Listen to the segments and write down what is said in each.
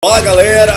Fala galera,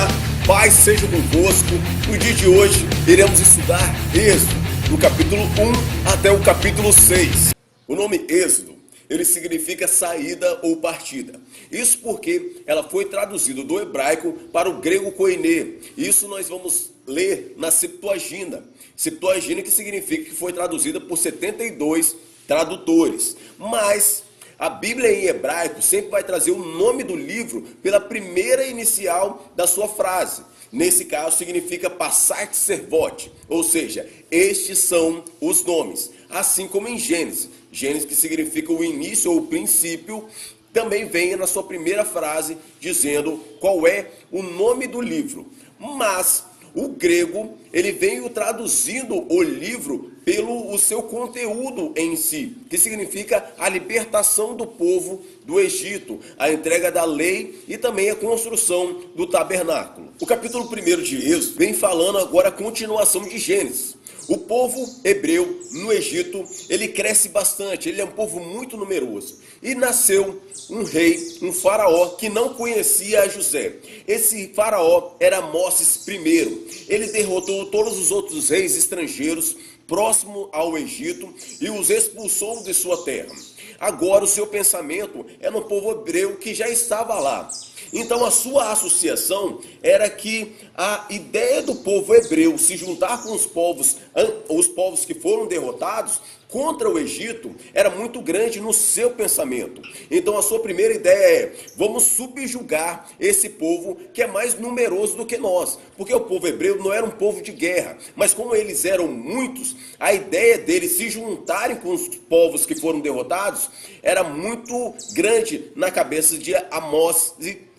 paz seja convosco. No dia de hoje iremos estudar Êxodo, do capítulo 1 até o capítulo 6. O nome Êxodo, ele significa saída ou partida. Isso porque ela foi traduzida do hebraico para o grego koiné. Isso nós vamos ler na Septuaginta. Septuaginta que significa que foi traduzida por 72 tradutores. Mas a Bíblia em hebraico sempre vai trazer o nome do livro pela primeira inicial da sua frase. Nesse caso significa Passat Servote, ou seja, estes são os nomes. Assim como em Gênesis, Gênesis que significa o início ou o princípio, também vem na sua primeira frase dizendo qual é o nome do livro. Mas o grego, ele veio traduzindo o livro pelo o seu conteúdo em si, que significa a libertação do povo do Egito, a entrega da lei e também a construção do tabernáculo. O capítulo 1 de Êxodo vem falando agora a continuação de Gênesis. O povo hebreu no Egito, ele cresce bastante, ele é um povo muito numeroso. E nasceu um rei, um faraó, que não conhecia a José. Esse faraó era Moses I. Ele derrotou todos os outros reis estrangeiros próximo ao Egito e os expulsou de sua terra. Agora o seu pensamento é no povo hebreu que já estava lá. Então a sua associação era que a ideia do povo hebreu se juntar com os povos que foram derrotados contra o Egito era muito grande no seu pensamento. Então a sua primeira ideia é: vamos subjugar esse povo que é mais numeroso do que nós. Porque o povo hebreu não era um povo de guerra, mas como eles eram muitos, a ideia deles se juntarem com os povos que foram derrotados era muito grande na cabeça de Amós I.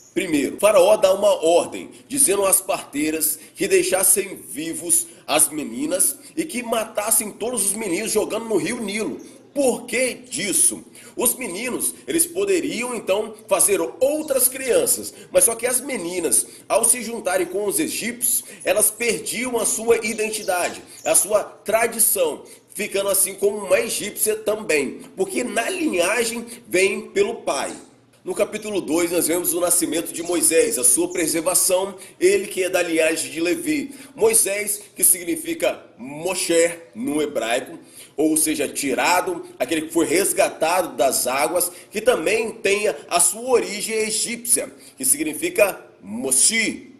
Faraó dá uma ordem, dizendo às parteiras que deixassem vivos as meninas e que matassem todos os meninos jogando no rio Nilo. Por que disso? Os meninos, eles poderiam então fazer outras crianças, mas só que as meninas, ao se juntarem com os egípcios, elas perdiam a sua identidade, a sua tradição, ficando assim como uma egípcia também, porque na linhagem vem pelo pai. No capítulo 2 nós vemos o nascimento de Moisés, a sua preservação, ele que é da linhagem de Levi. Moisés, que significa Moshe no hebraico, ou seja, tirado, aquele que foi resgatado das águas, que também tem a sua origem egípcia, que significa Moshi.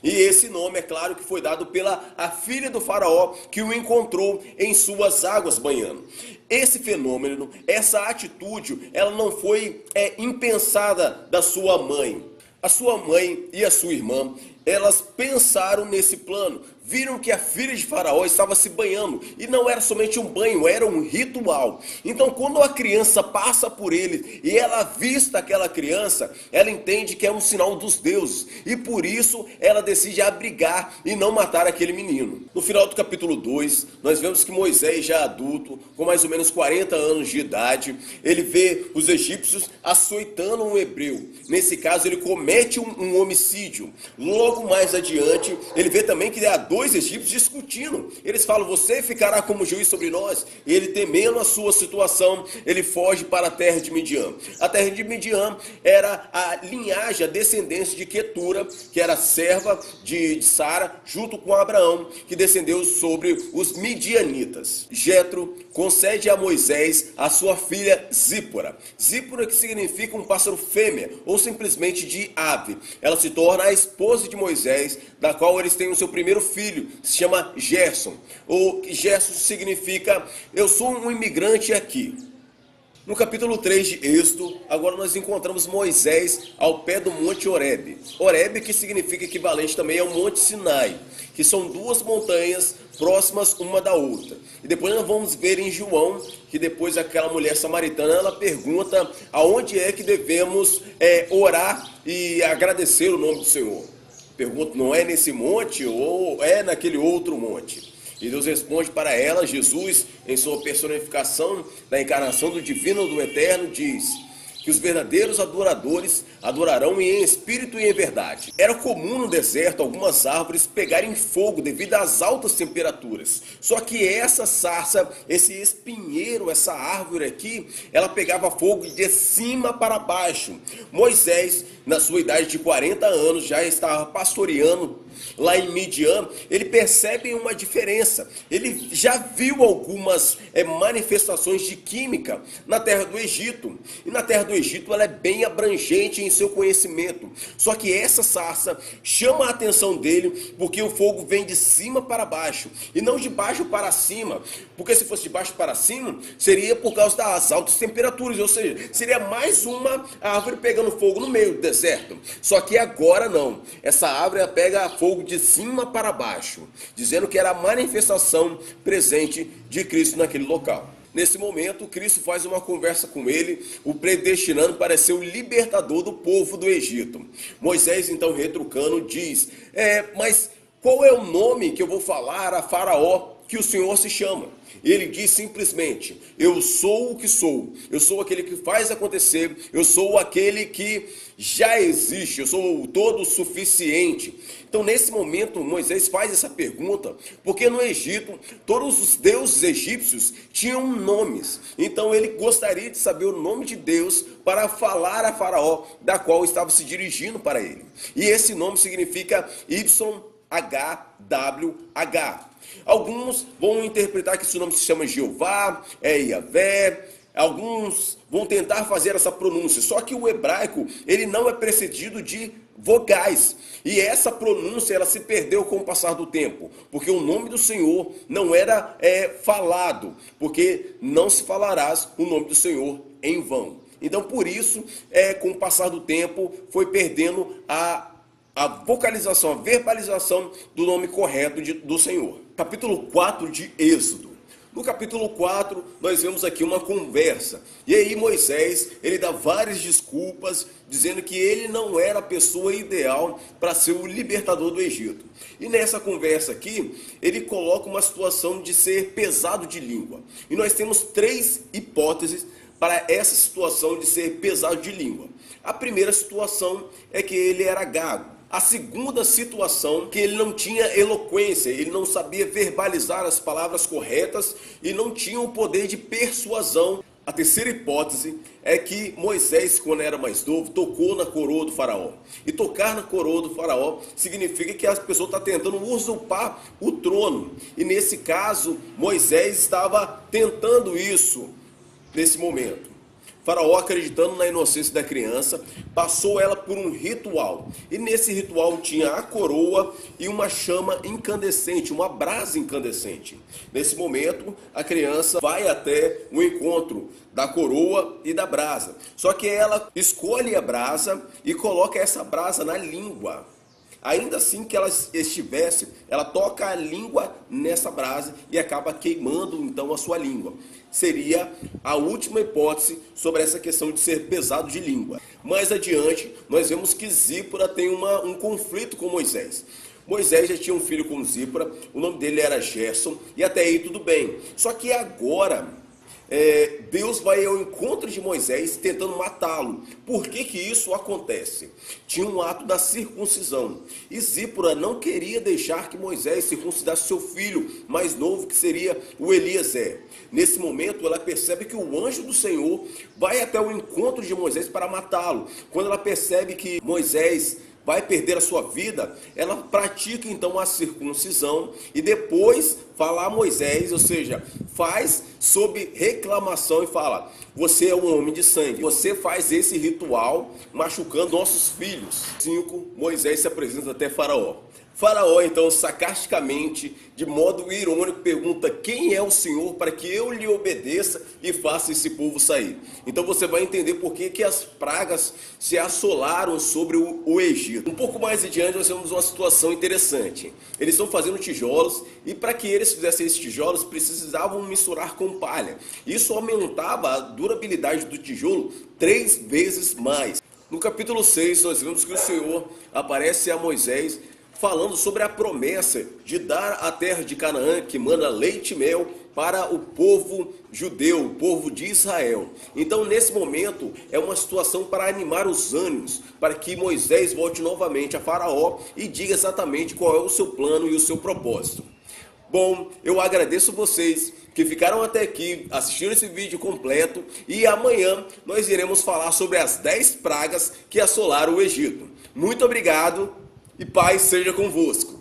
E esse nome, é claro, que foi dado pela a filha do faraó, que o encontrou em suas águas banhando. Esse fenômeno, essa atitude, ela não foi impensada da sua mãe. A sua mãe e a sua irmã, elas pensaram nesse plano. Viram que a filha de faraó estava se banhando. E não era somente um banho, era um ritual. Então quando a criança passa por ele e ela avista aquela criança, ela entende que é um sinal dos deuses. E por isso ela decide abrigar e não matar aquele menino. No final do capítulo 2, nós vemos que Moisés, já adulto, com mais ou menos 40 anos de idade, ele vê os egípcios açoitando um hebreu. Nesse caso ele comete um homicídio. Logo mais adiante, ele vê também que há dois egípcios discutindo. Eles falam: você ficará como juiz sobre nós. E ele, temendo a sua situação, ele foge para a terra de Midian. A terra de Midian era a linhagem, a descendência de Quetura, que era serva de Sara, junto com Abraão, que descendeu sobre os midianitas. Jetro concede a Moisés a sua filha Zípora. Zípora, que significa um pássaro fêmea, ou simplesmente de ave. Ela se torna a esposa de Moisés, da qual eles têm o seu primeiro filho, se chama Gerson. Ou Gerson significa: eu sou um imigrante aqui. No capítulo 3 de Êxodo, agora nós encontramos Moisés ao pé do Monte Horebe. Horebe, que significa equivalente também ao Monte Sinai, que são duas montanhas próximas uma da outra. E depois nós vamos ver em João, que depois aquela mulher samaritana, ela pergunta aonde é que devemos orar e agradecer o nome do Senhor. Pergunta: não é nesse monte ou é naquele outro monte? E Deus responde para ela. Jesus, em sua personificação da encarnação do divino do eterno, diz que os verdadeiros adoradores adorarão em espírito e em verdade. Era comum no deserto algumas árvores pegarem fogo devido às altas temperaturas. Só que essa sarça, esse espinheiro, essa árvore aqui, ela pegava fogo de cima para baixo. Moisés, na sua idade de 40 anos, já estava pastoreando lá em Midian. Ele percebe uma diferença. Ele já viu algumas manifestações de química na terra do Egito. E na terra do Egito ela é bem abrangente em seu conhecimento. Só que essa sarça chama a atenção dele porque o fogo vem de cima para baixo e não de baixo para cima. Porque se fosse de baixo para cima, seria por causa das altas temperaturas, ou seja, seria mais uma árvore pegando fogo no meio do deserto. Só que agora não. Essa árvore ela pega fogo de cima para baixo, dizendo que era a manifestação presente de Cristo naquele local. Nesse momento, Cristo faz uma conversa com ele, o predestinando para ser o libertador do povo do Egito. Moisés, então, retrucando, diz: mas qual é o nome que eu vou falar a Faraó que o Senhor se chama? Ele diz simplesmente: eu sou o que sou, eu sou aquele que faz acontecer, eu sou aquele que já existe, eu sou o todo suficiente. Então nesse momento Moisés faz essa pergunta, porque no Egito todos os deuses egípcios tinham nomes. Então ele gostaria de saber o nome de Deus para falar a Faraó, da qual estava se dirigindo para ele. E esse nome significa YHWH. Alguns vão interpretar que esse nome se chama Jeová, Yahvé. Alguns vão tentar fazer essa pronúncia, só que o hebraico ele não é precedido de vogais. E essa pronúncia ela se perdeu com o passar do tempo, porque o nome do Senhor não era falado, porque não se falarás o nome do Senhor em vão. Então por isso, com o passar do tempo, foi perdendo a vocalização, a verbalização do nome correto do Senhor. Capítulo 4 de Êxodo. No capítulo 4, nós vemos aqui uma conversa. E aí Moisés, ele dá várias desculpas, dizendo que ele não era a pessoa ideal para ser o libertador do Egito. E nessa conversa aqui, ele coloca uma situação de ser pesado de língua. E nós temos 3 hipóteses para essa situação de ser pesado de língua. A primeira situação é que ele era gago. A segunda situação, que ele não tinha eloquência, ele não sabia verbalizar as palavras corretas e não tinha o poder de persuasão. A terceira hipótese é que Moisés, quando era mais novo, tocou na coroa do faraó. E tocar na coroa do faraó significa que a pessoa está tentando usurpar o trono. E nesse caso, Moisés estava tentando isso nesse momento. Faraó, acreditando na inocência da criança, passou ela por um ritual. E nesse ritual tinha a coroa e uma chama incandescente, uma brasa incandescente. Nesse momento, a criança vai até o encontro da coroa e da brasa. Só que ela escolhe a brasa e coloca essa brasa na língua. Ainda assim que ela estivesse, ela toca a língua nessa brasa e acaba queimando então a sua língua. Seria a última hipótese sobre essa questão de ser pesado de língua. Mais adiante, nós vemos que Zípora tem um conflito com Moisés. Moisés já tinha um filho com Zípora, o nome dele era Gerson, e até aí tudo bem. Só que agora Deus vai ao encontro de Moisés tentando matá-lo. Por que que isso acontece? Tinha um ato da circuncisão. E Zípora não queria deixar que Moisés circuncidasse seu filho mais novo, que seria o Eliezer. Nesse momento ela percebe que o anjo do Senhor vai até o encontro de Moisés para matá-lo. Quando ela percebe que Moisés vai perder a sua vida, ela pratica então a circuncisão e depois fala a Moisés, ou seja, faz sob reclamação e fala: você é um homem de sangue, você faz esse ritual machucando nossos filhos. 5. Moisés se apresenta até Faraó. Faraó então sarcasticamente, de modo irônico, pergunta: quem é o Senhor para que eu lhe obedeça e faça esse povo sair? Então você vai entender por que as pragas se assolaram sobre o Egito. Um pouco mais adiante nós temos uma situação interessante. Eles estão fazendo tijolos e para que eles fizessem esses tijolos precisavam misturar com palha. Isso aumentava a durabilidade do tijolo 3 vezes mais. No capítulo 6 nós vemos que o Senhor aparece a Moisés falando sobre a promessa de dar a terra de Canaã, que manda leite e mel, para o povo judeu, o povo de Israel. Então, nesse momento, é uma situação para animar os ânimos, para que Moisés volte novamente a Faraó e diga exatamente qual é o seu plano e o seu propósito. Bom, eu agradeço vocês que ficaram até aqui, assistiram esse vídeo completo, e amanhã nós iremos falar sobre as 10 pragas que assolaram o Egito. Muito obrigado e paz seja convosco.